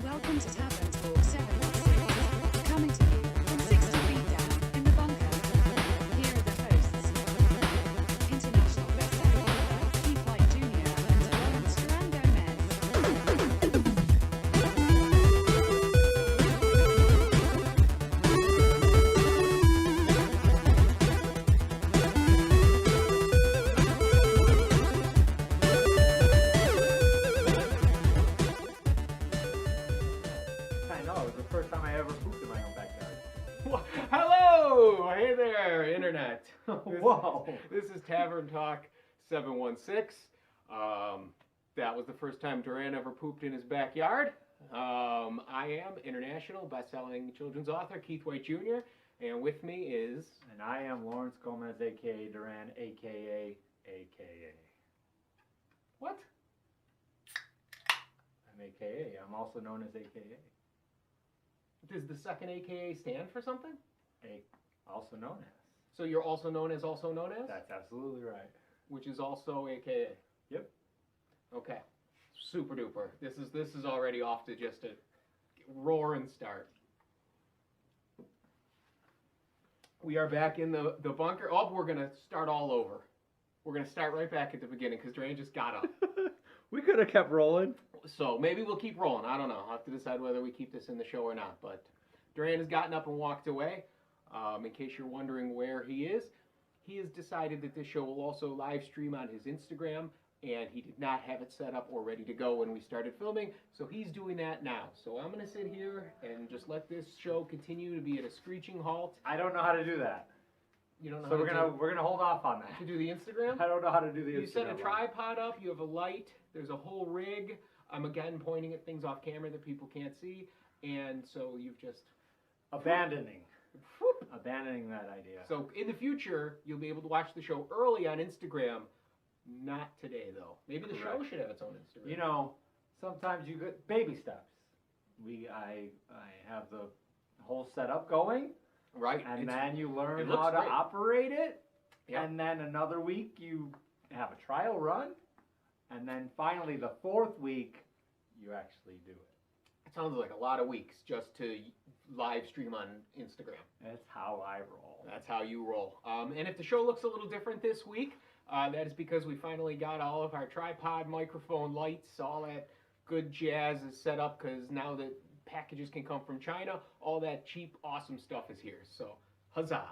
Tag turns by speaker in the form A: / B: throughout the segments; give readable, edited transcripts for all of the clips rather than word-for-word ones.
A: Welcome to Tavern Talk 716, coming to you from 60 feet down in the bunker. Here are the hosts, international best-selling author Keith White Jr. and Duran Gomez.
B: I know, it was the first time I ever pooped in my own backyard.
C: Hello! Hey there, Internet.
B: Whoa.
C: This is Tavern Talk 716. That was the first time Duran ever pooped in his backyard. I am international best-selling children's author Keith White Jr. And with me is...
B: And I am Lawrence Gomez, a.k.a. Duran, a.k.a.
C: What?
B: I'm a.k.a. I'm also known as a.k.a.
C: Does the second AKA stand for something?
B: Also known as.
C: So you're also known as?
B: That's absolutely right.
C: Which is also AKA?
B: Yep.
C: Okay. Super duper. This is already off to just a roaring start. We are back in the bunker. Oh, we're going to start all over. We're going to start right back at the beginning because Duran just got up.
B: We could have kept rolling.
C: So maybe we'll keep rolling. I don't know. I'll have to decide whether we keep this in the show or not. But Duran has gotten up and walked away. In case you're wondering where he has decided that this show will also live stream on his Instagram. And he did not have it set up or ready to go when we started filming. So he's doing that now. So I'm going to sit here and just let this show continue to be at a screeching halt.
B: I don't know how to do that.
C: You don't know
B: So
C: how
B: we're gonna hold off on that.
C: to do the Instagram?
B: I don't know how to do the Instagram.
C: You set a
B: one.
C: tripod up, you have a light, there's a whole rig. I'm again pointing at things off camera that people can't see, and so you've just
B: Abandoning
C: whoop.
B: that idea.
C: So in the future, you'll be able to watch the show early on Instagram. Not today though. Maybe the show
B: Correct.
C: should have its own Instagram.
B: You know, sometimes you get baby steps. I have the whole setup going.
C: right?
B: And
C: It's-
B: then you learn
C: it looks
B: how to
C: great.
B: operate it.
C: Yep.
B: And then another week you have a trial run. And then finally the fourth week you actually do it.
C: It sounds like a lot of weeks just to live stream on Instagram.
B: That's how I roll.
C: That's how you roll. And if the show looks a little different this week, that is because we finally got all of our tripod, microphone, lights, all that good jazz is set up because now that packages can come from China, all that cheap, awesome stuff is here. So, huzzah.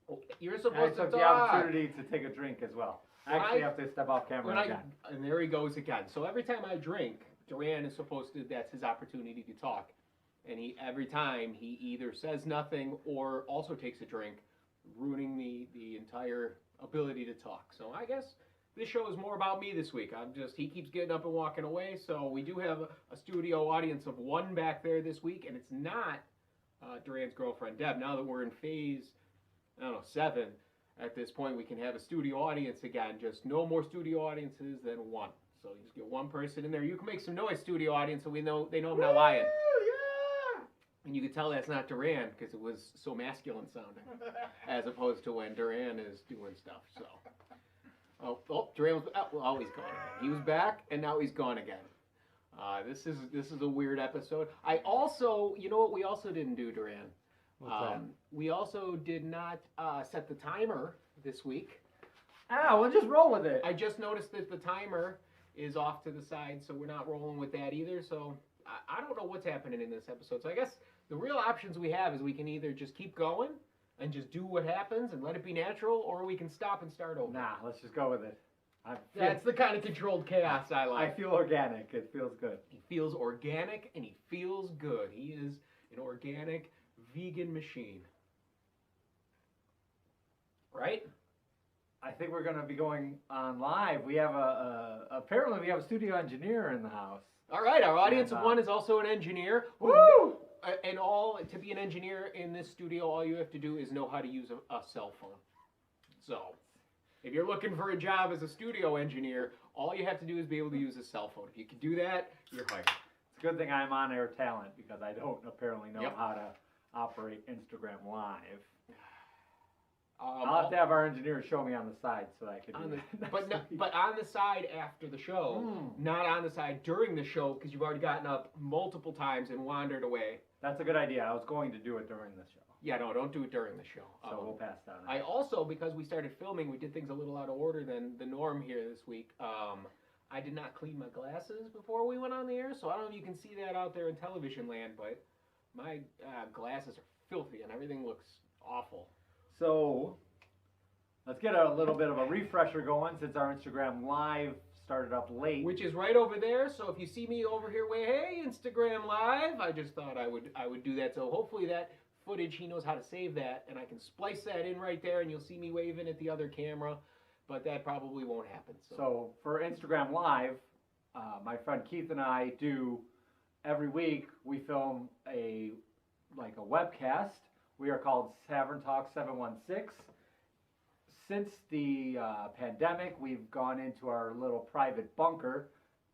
C: Oh, you're
B: And I
C: supposed to
B: took the
C: talk.
B: opportunity to take a drink as well. I
C: When
B: actually
C: I-
B: have to step off camera again.
C: And there he goes again. So every time I drink, Duran is supposed to, that's his opportunity to talk. And every time he either says nothing or also takes a drink, ruining the entire ability to talk. So I guess this show is more about me this week. He keeps getting up and walking away. So we do have a studio audience of one back there this week, and it's not Duran's girlfriend, Deb. Now that we're in phase, 7, at this point, we can have a studio audience again. Just no more studio audiences than one. So you just get one person in there. You can make some noise, studio audience, so they know I'm not lying.
B: Yeah!
C: And you can tell that's not Duran because it was so masculine sounding, as opposed to when Duran is doing stuff. So, Duran was he's gone again. He was back and now he's gone again. This is a weird episode. I also, you know what we also didn't do, Duran?
B: What's that?
C: We also did not set the timer this week.
B: We'll just roll with it.
C: I just noticed that the timer is off to the side, so we're not rolling with that either. So I don't know what's happening in this episode. So I guess the real options we have is we can either just keep going and just do what happens and let it be natural, or we can stop and start over.
B: Nah, let's just go with it.
C: That's the kind of controlled chaos I
B: I
C: like.
B: feel organic. It feels good.
C: He feels organic and he feels good. He is an organic vegan machine. Right?
B: I think we're going to be going on live. We have apparently we have a studio engineer in the house.
C: All right, our audience
B: And,
C: of one is also an engineer.
B: Woo!
C: And to be an engineer in this studio, all you have to do is know how to use a cell phone. So, if you're looking for a job as a studio engineer, all you have to do is be able to use a cell phone. If you can do that, you're hired.
B: It's a good thing I'm on air talent because I don't apparently know
C: Yep.
B: how to operate Instagram Live. I'll have to have our engineer show me on the side so I can
C: on
B: do
C: the,
B: that.
C: but on the side after the show, not on the side during the show, because you've already gotten up multiple times and wandered away.
B: That's a good idea. I was going to do it during the show.
C: Yeah, no, don't do it during the show.
B: So we'll pass that on.
C: I also, because we started filming, we did things a little out of order than the norm here this week. I did not clean my glasses before we went on the air, so I don't know if you can see that out there in television land, but my glasses are filthy and everything looks awful.
B: So let's get a little bit of a refresher going since our Instagram Live started up late.
C: Which is right over there, so if you see me over here, hey, Instagram Live, I just thought I would do that. So hopefully that footage, he knows how to save that, and I can splice that in right there, and you'll see me waving at the other camera, but that probably won't happen.
B: So for Instagram Live, my friend Keith and I do, every week we film a webcast. We are called Tavern Talk 716. Since the pandemic, we've gone into our little private bunker.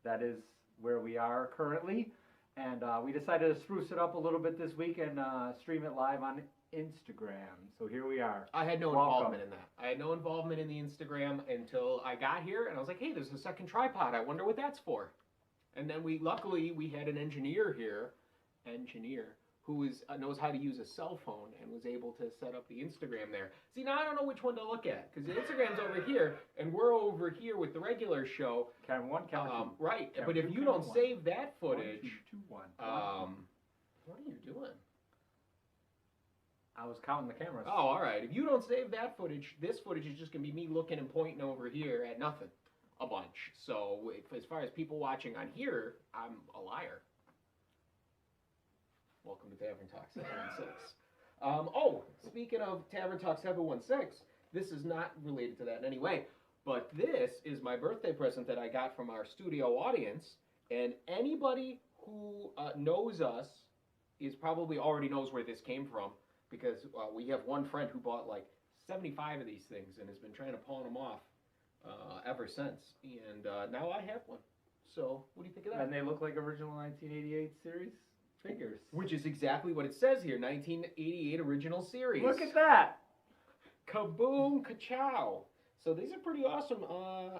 B: That is where we are currently. And we decided to spruce it up a little bit this week and stream it live on Instagram. So here we are.
C: I had no
B: Welcome.
C: involvement in that. I had no involvement in the Instagram until I got here, and I was like, hey, there's a second tripod. I wonder what that's for. And then luckily we had an engineer here, who knows how to use a cell phone and was able to set up the Instagram there. See, now I don't know which one to look at, because the Instagram's over here, and we're over here with the regular show.
B: Camera one, camera two.
C: Right,
B: Camera
C: but if
B: two,
C: you
B: camera
C: don't
B: one.
C: save that footage,
B: 1, 2, 2, 1.
C: what are you doing?
B: I was counting the cameras.
C: Oh, all right. If you don't save that footage, this footage is just going to be me looking and pointing over here at nothing a bunch. So as far as people watching on here, I'm a liar. Welcome to Tavern Talk 716. Speaking of Tavern Talk 716, this is not related to that in any way, but this is my birthday present that I got from our studio audience, and anybody who knows us probably already knows where this came from, because we have one friend who bought like 75 of these things and has been trying to pawn them off ever since, and now I have one. So what do you think of that?
B: And they look like original 1988 series figures.
C: Which is exactly what it says here, 1988 original series.
B: Look at that!
C: Kaboom, ka-chow. So these are pretty awesome.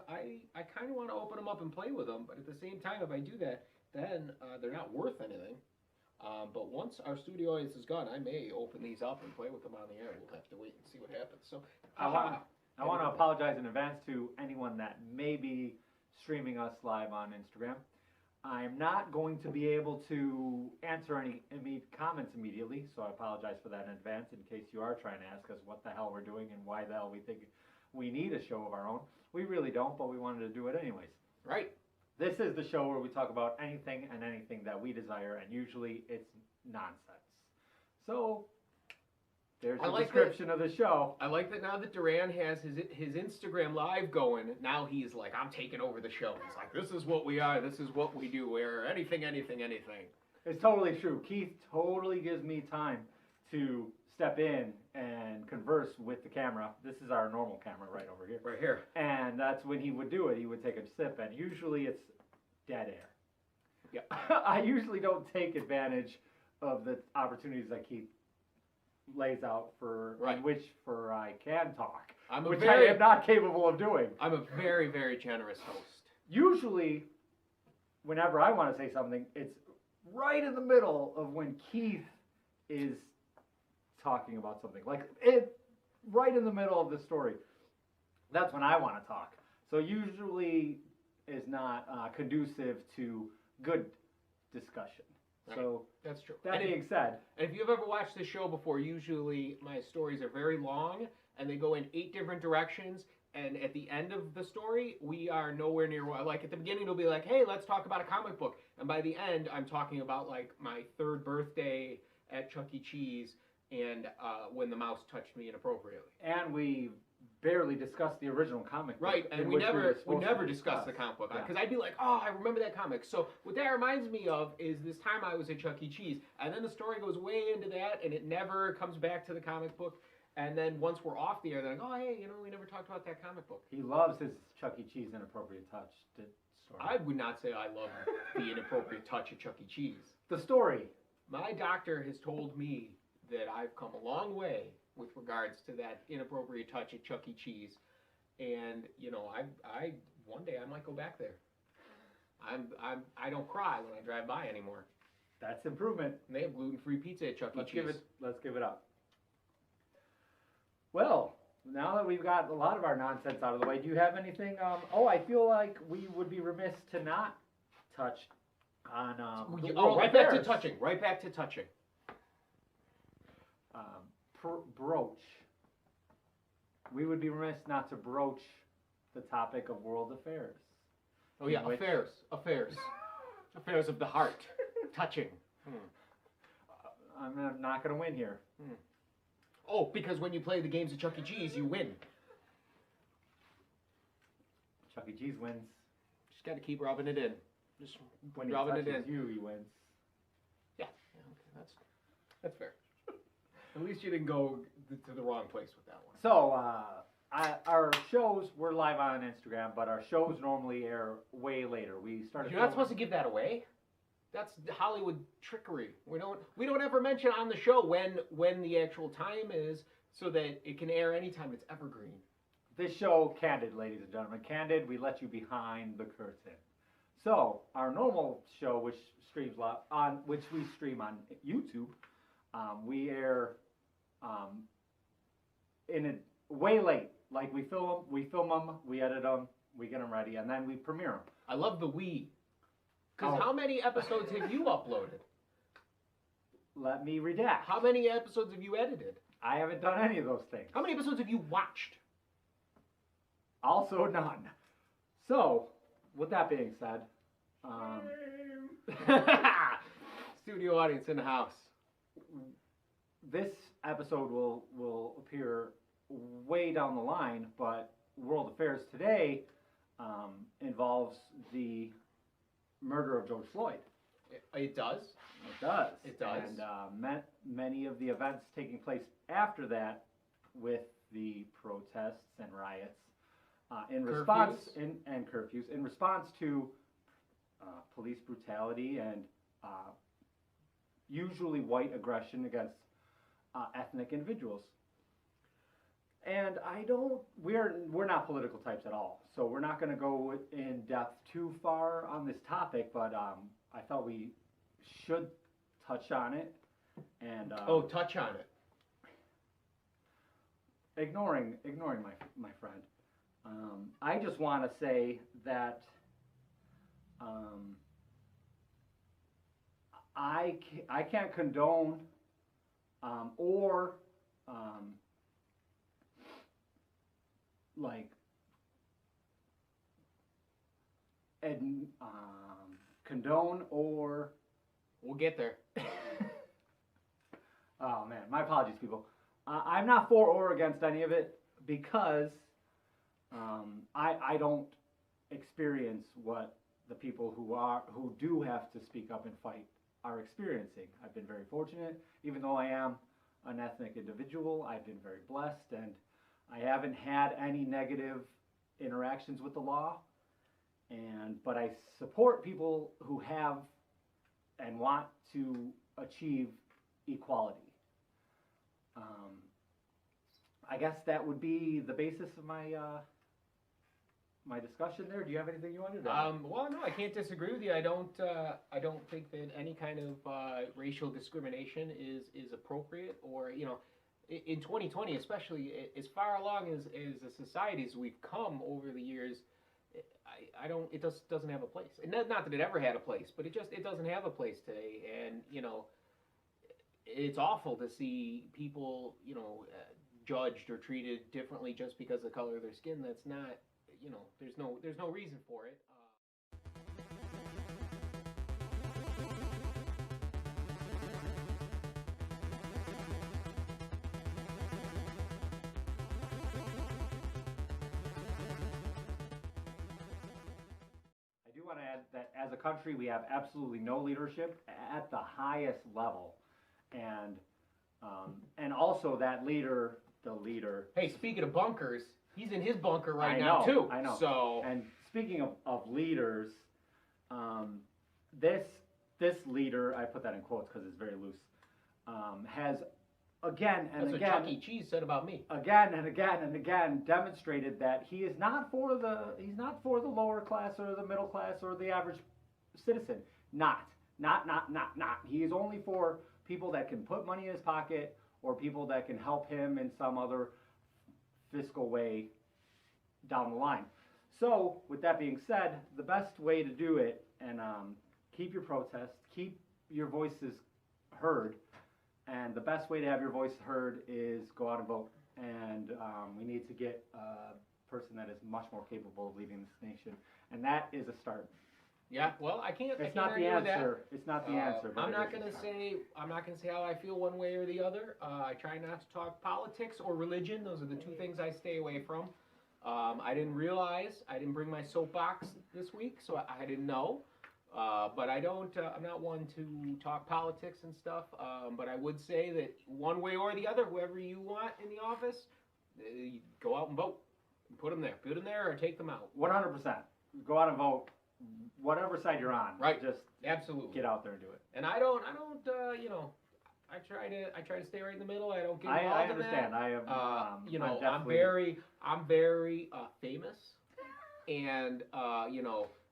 C: I kind of want to open them up and play with them, but at the same time, if I do that, then they're not worth anything. But once our studio audience is gone, I may open these up and play with them on the air. We'll have to wait and see what happens. So
B: I want to apologize in advance to anyone that may be streaming us live on Instagram. I'm not going to be able to answer any comments immediately, so I apologize for that in advance in case you are trying to ask us what the hell we're doing and why the hell we think we need a show of our own. We really don't, but we wanted to do it anyways.
C: Right.
B: This is the show where we talk about anything and anything that we desire, and usually it's nonsense. So there's the description of the show.
C: I like that now that Duran has his Instagram Live going, now he's like, I'm taking over the show. He's like, this is what we are, this is what we do, we're anything.
B: It's totally true. Keith totally gives me time to step in and converse with the camera. This is our normal camera right over here.
C: Right here.
B: And that's when he would do it. He would take a sip, and usually it's dead air.
C: Yeah.
B: I usually don't take advantage of the opportunities that Keith lays out for which I can talk, I am not capable of doing.
C: I'm a very, very generous host.
B: Usually, whenever I want to say something, it's right in the middle of when Keith is talking about something. Right in the middle of the story. That's when I want to talk. So usually is not conducive to good discussion.
C: Right.
B: So
C: that's true.
B: That being said,
C: and if you've ever watched this show before, usually my stories are very long and they go in 8 different directions. And at the end of the story, we are nowhere near. Like at the beginning, it'll be like, "Hey, let's talk about a comic book," and by the end, I'm talking about like my 3rd birthday at Chuck E. Cheese and when the mouse touched me inappropriately.
B: And we barely discussed the original comic book.
C: Right, and we never discussed the comic book. Because I'd be like, oh, I remember that comic. So what that reminds me of is this time I was at Chuck E. Cheese, and then the story goes way into that, and it never comes back to the comic book. And then once we're off the air, they're like, oh, hey, we never talked about that comic book.
B: He loves his Chuck E. Cheese inappropriate touch story.
C: I would not say I love the inappropriate touch at Chuck E. Cheese.
B: The story.
C: My doctor has told me that I've come a long way with regards to that inappropriate touch at Chuck E. Cheese, and you know, I one day I might go back there. I don't cry when I drive by anymore.
B: That's improvement.
C: And they have gluten-free pizza at Chuck E. Cheese.
B: Let's give it up. Well, now that we've got a lot of our nonsense out of the way, do you have anything? I feel like we would be remiss to not touch on.
C: Right back to touching. Right back to touching.
B: Broach. We would be remiss not to broach the topic of world affairs.
C: Oh yeah, affairs of the heart, touching.
B: I'm not going to win here.
C: Oh, because when you play the games at Chuck E. Cheese, you win.
B: Chuck E. Cheese wins.
C: Just got to keep rubbing it in. Just
B: when
C: rubbing
B: he
C: it in.
B: touches you, he wins.
C: Yeah, okay, that's fair. At least you didn't go to the wrong place with that one.
B: So, our shows, we're live on Instagram, but our shows normally air way later. We started.
C: You're not supposed to give that away. That's Hollywood trickery. We don't ever mention on the show when the actual time is, so that it can air anytime. It's evergreen.
B: This show, Candid, ladies and gentlemen, Candid, we let you behind the curtain. So, our normal show, which we stream on YouTube, we air way late. Like we film them, we edit them, we get them ready, and then we premiere them.
C: I love the we. Because how many episodes have you uploaded?
B: Let me redact.
C: How many episodes have you edited?
B: I haven't done any of those things.
C: How many episodes have you watched?
B: Also none. So, with that being said,
C: studio audience in the house.
B: This episode will appear way down the line, but World Affairs today involves the murder of George Floyd.
C: It does?
B: It does.
C: It does.
B: And many of the events taking place after that with the protests and riots in response and curfews in response to police brutality and usually white aggression against ethnic individuals. And we're not political types at all, so we're not going to go in depth too far on this topic, but I thought we should touch on it. And
C: touch on it.
B: Ignoring my friend, I just want to say that I can't condone or condone or
C: we'll get there.
B: Oh man, my apologies, people. I'm not for or against any of it because I don't experience what the people who do have to speak up and fight are experiencing. I've been very fortunate, even though I am an ethnic individual. I've been very blessed, and I haven't had any negative interactions with the law. But I support people who have and want to achieve equality. I guess that would be the basis of my my discussion there. Do you have anything you wanted to add?
C: Well, no, I can't disagree with you. I don't think that any kind of racial discrimination is appropriate, or in 2020, especially as far along as a society as we've come over the years. It doesn't have a place. And not that it ever had a place, but it doesn't have a place today. And it's awful to see people judged or treated differently just because of the color of their skin. That's not there's no reason for it.
B: I want to add that as a country, we have absolutely no leadership at the highest level, and also that leader, the leader.
C: Hey, speaking of bunkers, he's in his bunker right
B: now
C: too.
B: I know.
C: So,
B: and speaking of leaders, this leader, I put that in quotes because it's very loose, has again and
C: That's
B: again,
C: what Chuck E. Cheese said about me.
B: again and again and again demonstrated that he is not for the lower class or the middle class or the average citizen. Not. He is only for people that can put money in his pocket or people that can help him in some other fiscal way down the line. So, with that being said, the best way to do it and keep your protest, keep your voices heard, and the best way to have your voice heard is go out and vote. And we need to get a person that is much more capable of leading this nation, and that is a start.
C: Yeah, well, I can't.
B: It's
C: I
B: not
C: can't
B: the
C: argue with that.
B: answer. It's not the answer. But
C: I'm not
B: it is
C: gonna
B: a start.
C: say how I feel one way or the other. I try not to talk politics or religion. Those are the two things I stay away from. I didn't realize I didn't bring my soapbox this week, so I didn't know. But I don't. I'm not one to talk politics and stuff. But I would say that one way or the other, whoever you want in the office, you go out and vote. Put them there. Put them there or take them out.
B: 100%. Go out and vote. Whatever side you're on,
C: Right.
B: Just
C: Absolutely.
B: get out there and do it.
C: And I don't. I try to stay right in the middle. I don't get involved
B: I
C: in
B: understand.
C: that.
B: I am.
C: I'm very famous, and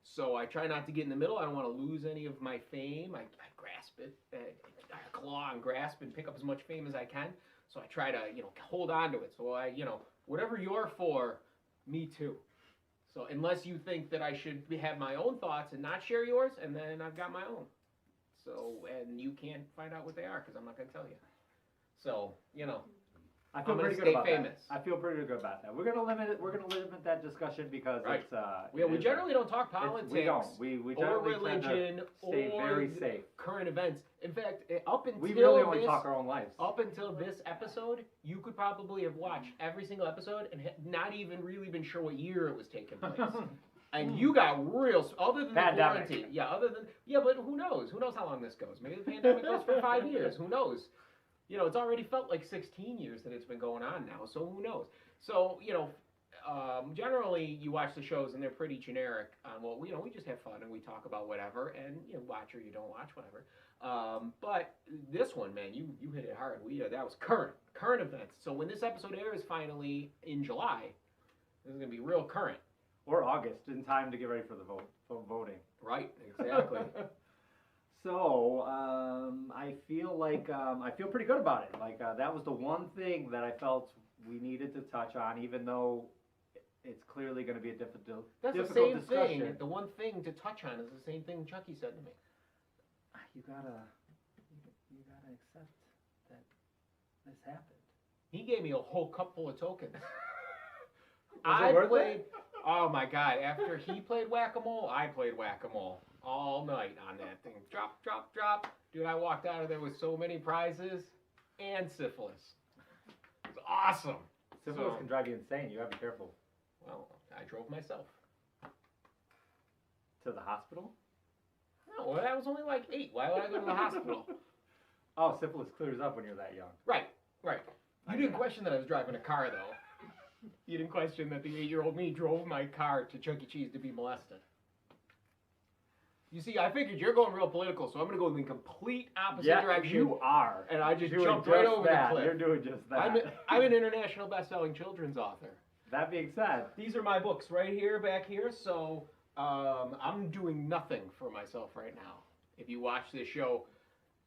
C: so I try not to get in the middle. I don't want to lose any of my fame. I grasp it, I claw and grasp and pick up as much fame as I can. So I try to hold on to it. So whatever you're for, me too. So unless you think that I should have my own thoughts and not share yours, and then I've got my own. So, and you can't find out what they are because I'm not going to tell you. So,
B: I feel
C: I'm
B: pretty
C: gonna
B: good
C: stay
B: about
C: famous.
B: that. I feel pretty good about that. We're gonna limit it. We're gonna limit that discussion because
C: Right.
B: it's.
C: We generally don't talk politics.
B: We don't. We
C: or
B: generally tend to
C: religion
B: stay
C: or
B: very safe.
C: current events. In fact, up until
B: We really only
C: this,
B: talk our own lives.
C: up until this episode, you could probably have watched every single episode and not even really been sure what year it was taking place. And you got real, other than
B: Pandemic.
C: the quarantine. But who knows? Who knows how long this goes? Maybe the pandemic goes for 5 years. Who knows? It's already felt like 16 years that it's been going on now. So who knows? So, generally you watch the shows and they're pretty generic. We just have fun and we talk about whatever and, watch or you don't watch, whatever. But this one, man, you hit it hard. That was current events. So when this episode airs finally in July, this is going to be real current.
B: Or August, in time to get ready for the voting.
C: Right, exactly.
B: So I feel like I feel pretty good about it. Like that was the one thing that I felt we needed to touch on, even though it's clearly going to be a difficult
C: That's the
B: difficult
C: same
B: discussion.
C: thing. The one thing to touch on is the same thing Chucky said to me.
B: You gotta accept that this happened.
C: He gave me a whole cup full of tokens.
B: Was it worth
C: played.
B: it?
C: Oh my God! After he played whack-a-mole, I played whack-a-mole all night on that thing. Drop, drop, drop. Dude, I walked out of there with so many prizes and syphilis. It was awesome.
B: Syphilis
C: So-
B: can drive you insane. You gotta be careful.
C: Well, I drove myself.
B: To the hospital?
C: No, well, that was only like 8. Why would I go to the hospital?
B: Oh, syphilis clears up when you're that young.
C: Right. You didn't question that I was driving a car, though. You didn't question that the 8-year-old me drove my car to Chuck E. Cheese to be molested. You see, I figured you're going real political, so I'm going to go in the complete opposite direction.
B: You are.
C: And I just
B: Doing
C: jumped right
B: just
C: over
B: that.
C: the cliff.
B: You're doing just that.
C: I'm an international best-selling children's author.
B: That being said,
C: These are my books right here, back here, so I'm doing nothing for myself right now. If you watch this show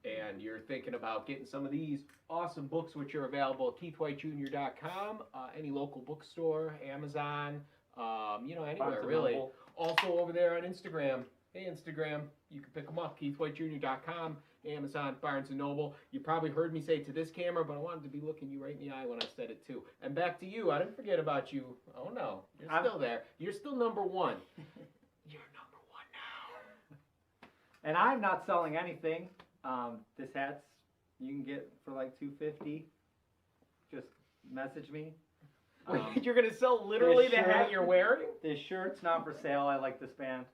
C: and you're thinking about getting some of these awesome books, which are available at keithwhitejr.com, any local bookstore, Amazon, anywhere
B: Barnes and
C: really.
B: Noble.
C: Also over there on Instagram. Hey, Instagram, you can pick them up, keithwhitejr.com, Amazon, Barnes & Noble. You probably heard me say to this camera, but I wanted to be looking you right in the eye when I said it too. And back to you. I didn't forget about you. Oh, no. You're still there. You're still number one. You're number one now.
B: and I'm not selling anything. This hat's you can get for like $250. Just message me.
C: Wait, you're going to sell literally the hat
B: shirt-
C: you're wearing?
B: This shirt's not for sale. I like this band.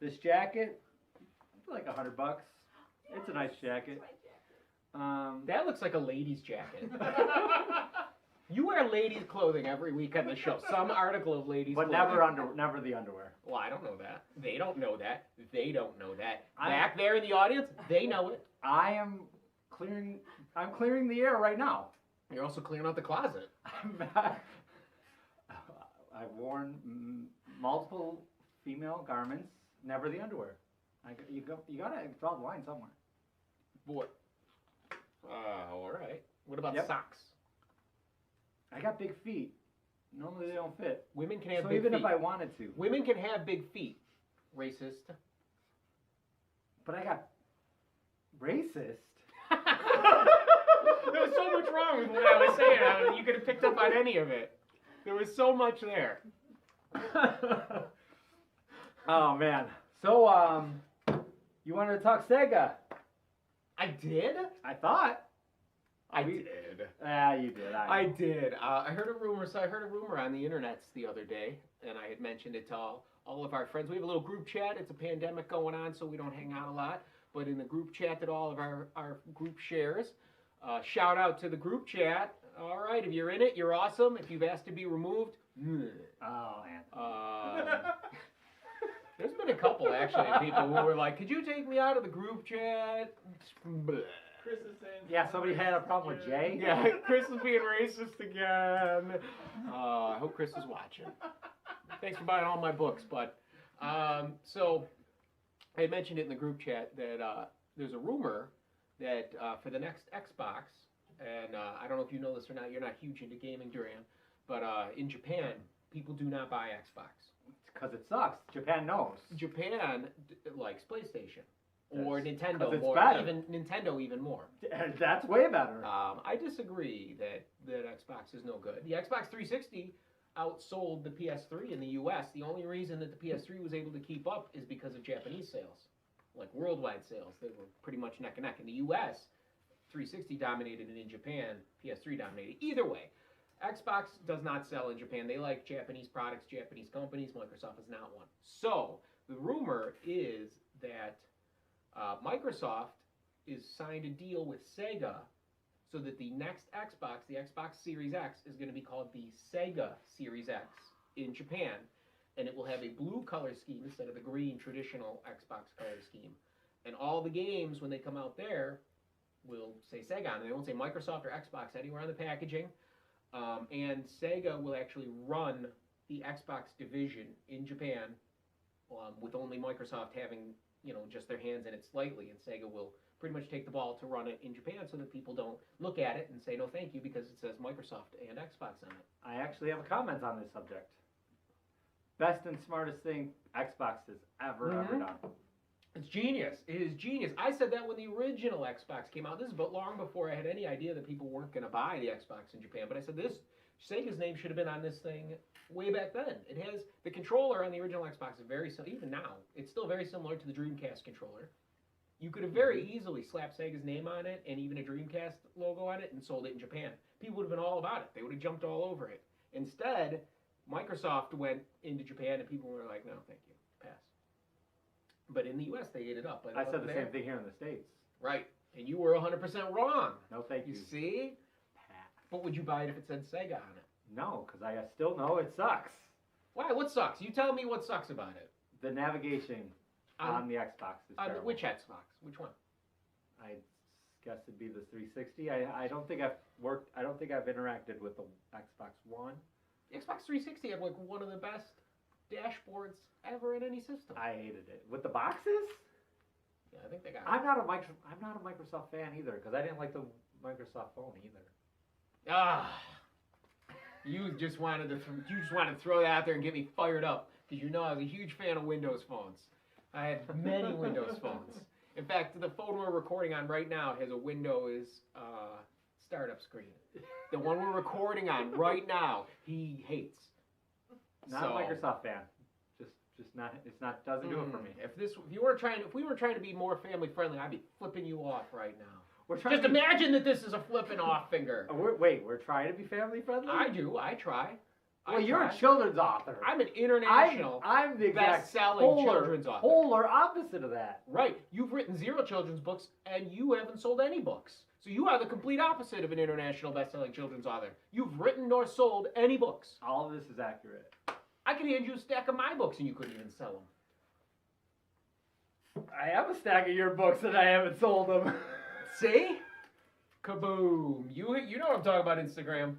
B: This jacket, like $100. It's a nice jacket.
C: That looks like a lady's jacket. You wear ladies' clothing every week on the show. Some article of ladies'
B: But
C: clothing.
B: never the underwear.
C: Well, I don't know that. They don't know that. They don't know that.
B: I-
C: Back there in the audience, they know it.
B: I am clearing I'm clearing the air right now.
C: You're also clearing out the closet.
B: I've worn multiple female garments, never the underwear. You gotta draw the line somewhere.
C: What? All right. What about
B: Yep.
C: socks?
B: I got big feet. Normally they don't fit.
C: Women can have
B: So
C: big
B: even
C: feet.
B: if I wanted to.
C: Women can have big feet. Racist.
B: But I got racist.
C: There was so much wrong with what I was saying. You could have picked up on any of it. There was so much there.
B: Oh man. So you wanted to talk Sega?
C: I did?
B: I thought.
C: I
B: We-
C: did.
B: You did.
C: I did. I heard a rumor. So I heard a rumor on the internet the other day, and I had mentioned it to all of our friends. We have a little group chat. It's a pandemic going on, so we don't hang out a lot. But in the group chat that all of our group shares, shout out to the group chat. All right, if you're in it, you're awesome. If you've asked to be removed,
B: Oh man.
C: there's been a couple actually people who were like, "Could you take me out of the group chat?" Bleh.
D: Chris is saying.
B: Yeah, somebody had a problem with Jay.
C: Yeah, Chris is being racist again. I hope Chris is watching. Thanks for buying all my books, bud. So I had mentioned it in the group chat that there's a rumor that for the next Xbox, and I don't know if you know this or not, you're not huge into gaming, Duran, but in Japan, people do not buy Xbox.
B: Because it sucks. Japan knows.
C: Japan likes PlayStation. Or
B: Yes,
C: Nintendo
B: 'cause it's
C: more,
B: better.
C: even Nintendo even more.
B: And that's way better.
C: I disagree that Xbox is no good. The Xbox 360 outsold the PS3 in the US. The only reason that the PS3 was able to keep up is because of Japanese sales. Like worldwide sales, they were pretty much neck and neck. In the US, 360 dominated, and in Japan, PS3 dominated. Either way, Xbox does not sell in Japan. They like Japanese products, Japanese companies. Microsoft is not one. So the rumor is that Microsoft is signed a deal with Sega so that the next Xbox, the Xbox Series X, is going to be called the Sega Series X in Japan, and it will have a blue color scheme instead of the green traditional Xbox color scheme. And all the games, when they come out there, will say Sega on it. They won't say Microsoft or Xbox anywhere on the packaging. And Sega will actually run the Xbox division in Japan, with only Microsoft having just their hands in it slightly, and Sega will pretty much take the ball to run it in Japan so that people don't look at it and say no thank you because it says Microsoft and Xbox on it.
B: I actually have a comment on this subject. Best and smartest thing Xbox has ever done.
C: It's genius. It is genius. I said that when the original Xbox came out. This is but long before I had any idea that people weren't going to buy the Xbox in Japan. But I said Sega's name should have been on this thing way back then. It has the controller on the original Xbox is very similar. Even now, it's still very similar to the Dreamcast controller. You could have very easily slapped Sega's name on it and even a Dreamcast logo on it and sold it in Japan. People would have been all about it. They would have jumped all over it. Instead, Microsoft went into Japan and people were like, no, thank you, pass. But in the U.S., they ate it up.
B: I said the same thing here in the States.
C: Right. And you were 100% wrong.
B: No, thank you.
C: You see? But would you buy it if it said Sega on it?
B: No, because I still know it sucks.
C: Why? What sucks? You tell me what sucks about it.
B: The navigation on the Xbox is terrible.
C: Which Xbox? Which one?
B: I guess it'd be the 360. I don't think I've interacted with the Xbox One.
C: The Xbox 360 had like one of the best dashboards ever in any system.
B: I hated it. With the boxes?
C: Yeah, I think they got it.
B: I'm not a Microsoft fan either because I didn't like the Microsoft phone either.
C: You just wanted to throw that out there and get me fired up because you know I was a huge fan of Windows phones. I had many Windows phones. In fact, the phone we're recording on right now has a Windows startup screen. The one we're recording on right now, he hates.
B: Not a Microsoft fan. Just not. It's not. Doesn't do it for me.
C: If we were trying to be more family friendly, I'd be flipping you off right now.
B: We're trying.
C: Just imagine that this is a flipping off finger.
B: We're trying to be family friendly.
C: I do. I try.
B: Well, you're a children's author.
C: I'm an international
B: I'm the exact
C: best-selling children's author.
B: Polar opposite of that.
C: Right. You've written 0 children's books, and you haven't sold any books. So you are the complete opposite of an international best-selling children's author. You've written nor sold any books.
B: All of this is accurate.
C: I could hand you a stack of my books, and you couldn't even sell them.
B: I have a stack of your books, and I haven't sold them.
C: See? Kaboom! You know what I'm talking about, Instagram.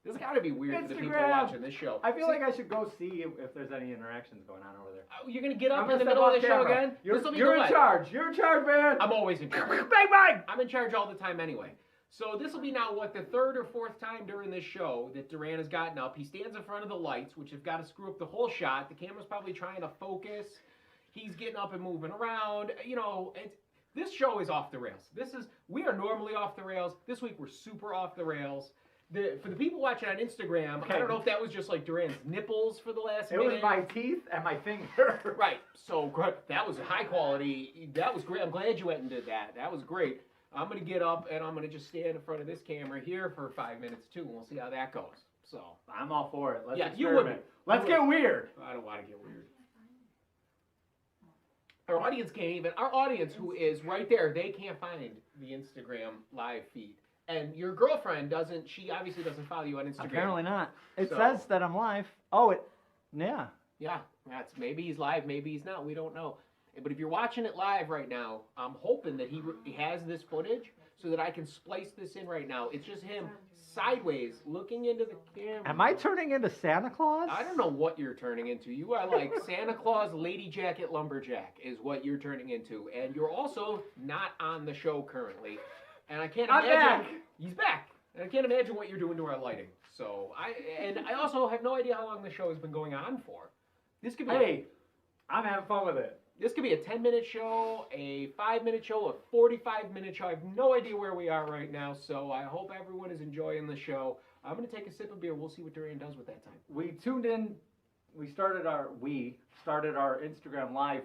C: This got to be weird for the people
B: Instagram.
C: watching this show.
B: I feel like I should go see if there's any interactions going on over there.
C: You're gonna get up
B: I'm
C: in the
B: gonna
C: middle of
B: step
C: the show
B: off camera.
C: again.
B: You're
C: This'll be
B: in
C: the
B: charge. You're in charge, man.
C: I'm always in charge.
B: Bang bang.
C: I'm in charge all the time anyway. So this will be now the third or fourth time during this show that Duran has gotten up. He stands in front of the lights, which have got to screw up the whole shot. The camera's probably trying to focus. He's getting up and moving around. You know, this show is off the rails. We are normally off the rails. This week we're super off the rails. For the people watching on Instagram,
B: Okay.
C: I don't know if that was just like Duran's nipples for the last
B: It
C: minute.
B: was my teeth and my finger.
C: Right. So that was high quality. That was great. I'm glad you went and did that. That was great. I'm going to get up and I'm going to just stand in front of this camera here for 5 minutes too, and we'll see how that goes. So
B: I'm all for it. Let's
C: Yeah, you
B: experiment.
C: would.
B: Let's get weird.
C: I don't want to get weird. Our audience can't even. Our audience, who is right there, they can't find the Instagram live feed. And your girlfriend doesn't. She obviously doesn't follow you on Instagram.
D: Apparently not. It
C: So-
D: says that I'm live. Oh, yeah.
C: Yeah, maybe he's live, maybe he's not. We don't know. But if you're watching it live right now, I'm hoping that he has this footage so that I can splice this in right now. It's just him sideways looking into the camera.
D: Am I turning into Santa Claus?
C: I don't know what you're turning into. You are like Santa Claus, Lady Jacket, Lumberjack is what you're turning into. And you're also not on the show currently. And I can't
B: I'm
C: imagine.
B: back.
C: He's back. And I can't imagine what you're doing to our lighting. So I also have no idea how long the show has been going on for. This could be
B: Hey, I'm having fun with it.
C: This could be a 10-minute show, a 5-minute show, a 45-minute show. I have no idea where we are right now, so I hope everyone is enjoying the show. I'm going to take a sip of beer. We'll see what Duran does with that time.
B: We tuned in. We started our Instagram live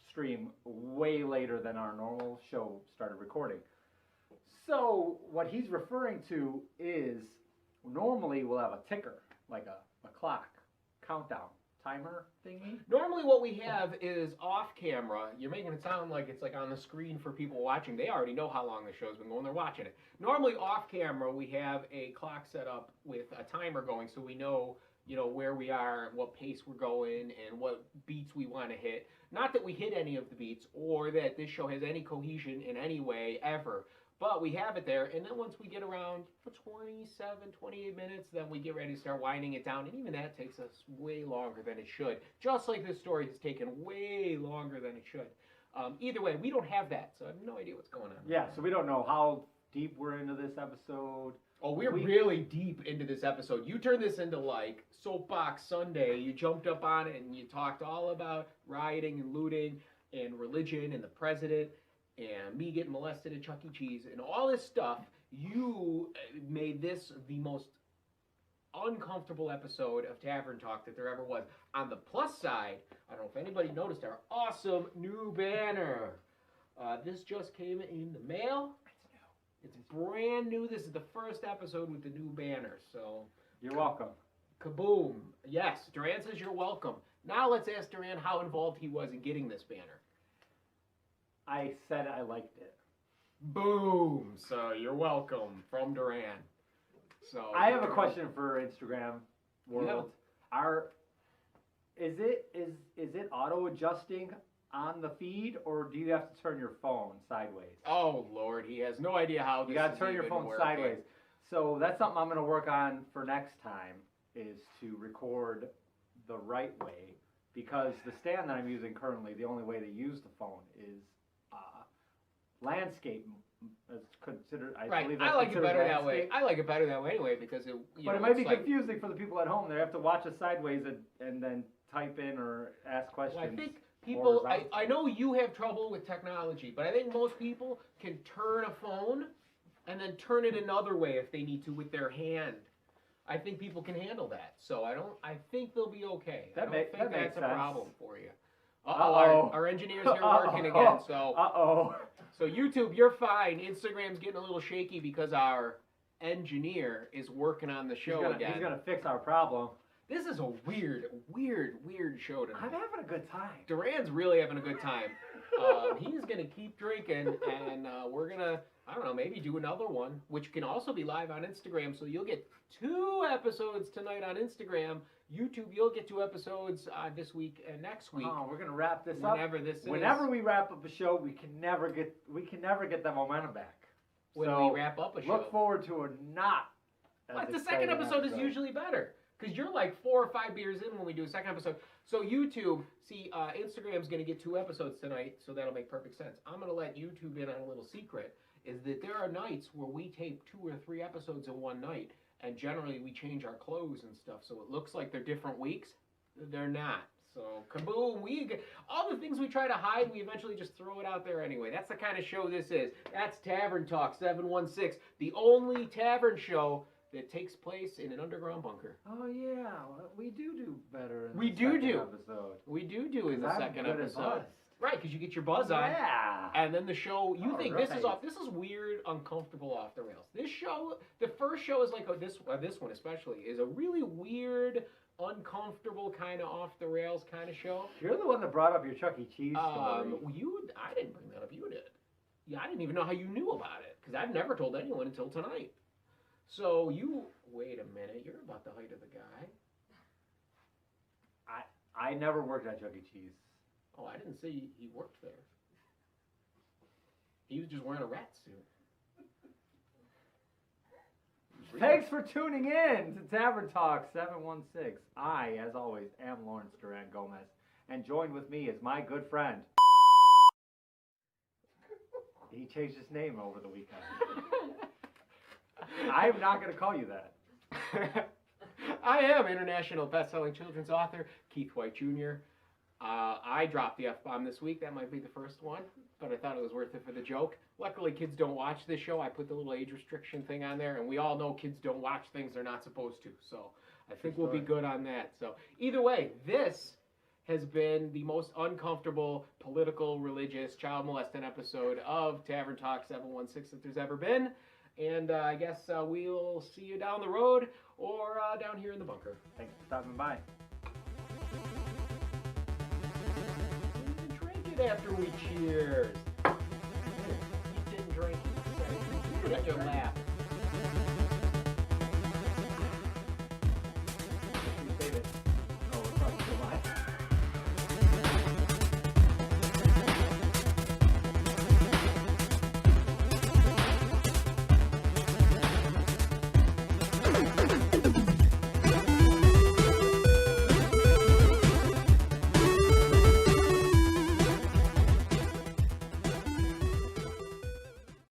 B: stream way later than our normal show started recording. So what he's referring to is normally we'll have a ticker, like a clock, countdown, timer thingy.
C: Normally what we have is off camera. You're making it sound like it's like on the screen for people watching. They already know how long the show's been going. They're watching it. Normally off camera we have a clock set up with a timer going so we know, where we are, what pace we're going, and what beats we want to hit. Not that we hit any of the beats or that this show has any cohesion in any way ever. But we have it there, and then once we get around 27, 28 minutes, then we get ready to start winding it down, and even that takes us way longer than it should. Just like this story has taken way longer than it should. Either way, we don't have that, so I have no idea what's going on.
B: Yeah, so we don't know how deep we're into this episode.
C: Oh, we're really deep into this episode. You turned this into like Soapbox Sunday. You jumped up on it, and you talked all about rioting and looting and religion and the president and me getting molested at Chuck E. Cheese and all this stuff. You made this the most uncomfortable episode of Tavern Talk that there ever was. On the plus side, I don't know if anybody noticed our awesome new banner. This just came in the mail. It's brand new. This is the first episode with the new banner. So
B: You're welcome.
C: kaboom. Yes, Duran says you're welcome. Now let's ask Duran how involved he was in getting this banner.
B: I said I liked it.
C: Boom. So you're welcome from Duran. So
B: I have a question for Instagram world. Is it auto adjusting on the feed, or do you have to turn your phone sideways?
C: Oh Lord, he has no idea how this
B: You gotta
C: is
B: turn your
C: even
B: phone
C: working.
B: sideways. So that's something I'm gonna work on for next time, is to record the right way, because the stand that I'm using currently, the only way to use the phone is landscape. It's considered. I
C: Right,
B: believe
C: I
B: that's
C: like it
B: considered
C: better that way.
B: landscape.
C: I like it better that way anyway because it.
B: But it might be confusing for the people at home. They have to watch us sideways and then type in or ask questions.
C: Well, I think people.
B: horizontal.
C: I know you have trouble with technology, but I think most people can turn a phone and then turn it another way if they need to with their hand. I think people can handle that, so I think they'll be okay. I don't think
B: that makes
C: that's a
B: sense.
C: problem for you.
B: Uh-oh.
C: Our engineers here working again. So
B: So
C: YouTube, you're fine. Instagram's getting a little shaky because our engineer is working on the show again.
B: He's gonna fix our problem.
C: This is a weird show tonight.
B: I'm having a good time.
C: Duran's really having a good time. He's going to keep drinking, and we're going to, I don't know, maybe do another one, which can also be live on Instagram. So you'll get 2 episodes tonight on Instagram. YouTube, you'll get 2 episodes this week and next week.
B: Oh, we're gonna wrap this up.
C: Whenever this is.
B: Whenever we wrap up a show, we can never get the momentum back.
C: When
B: So,
C: we wrap up a show.
B: Look forward to a not.
C: But the second episode is usually better. Because you're like 4 or 5 beers in when we do a second episode. So YouTube, see, Instagram's going to get 2 episodes tonight, so that'll make perfect sense. I'm going to let YouTube in on a little secret, is that there are nights where we tape 2 or 3 episodes in one night, and generally we change our clothes and stuff, so it looks like they're different weeks. They're not. So, kaboom, all the things we try to hide, we eventually just throw it out there anyway. That's the kind of show this is. That's Tavern Talk 716, the only tavern show that takes place in an underground bunker.
B: Oh yeah, well, we do better. In
C: We
B: the
C: do
B: second
C: do.
B: episode.
C: We do in the
B: I'm
C: second
B: good at
C: episode.
B: buzz.
C: Right, because you get your buzz on.
B: Yeah.
C: And then the show, you think this is
B: Alright.
C: off. This is weird, uncomfortable, off the rails. This show, the first show is like this one especially is a really weird, uncomfortable kind of off the rails kind of show.
B: You're the one that brought up your Chuck E. Cheese story.
C: I didn't bring that up. You did. Yeah, I didn't even know how you knew about it because I've never told anyone until tonight. So wait a minute. You're about the height of the guy.
B: I never worked at Chuck E. Cheese.
C: Oh, I didn't say he worked there. He was just wearing a rat suit.
B: Thanks for tuning in to Tavern Talk 716. I, as always, am Lawrence Duran Gomez, and joined with me is my good friend. He changed his name over the weekend. I'm not going to call you that.
C: I am international best-selling children's author Keith White Jr. I dropped the F-bomb this week. That might be the first one, but I thought it was worth it for the joke. Luckily, kids don't watch this show. I put the little age restriction thing on there, and we all know kids don't watch things they're not supposed to. So I think we'll be good on that. So either way, this has been the most uncomfortable, political, religious, child molesting episode of Tavern Talk 716 that there's ever been. And I guess we'll see you down the road or down here in the bunker.
B: Thanks for stopping by.
C: We didn't drink it after we cheers. You didn't drink it. Get your laugh.
B: Save it. Oh, we're probably still live.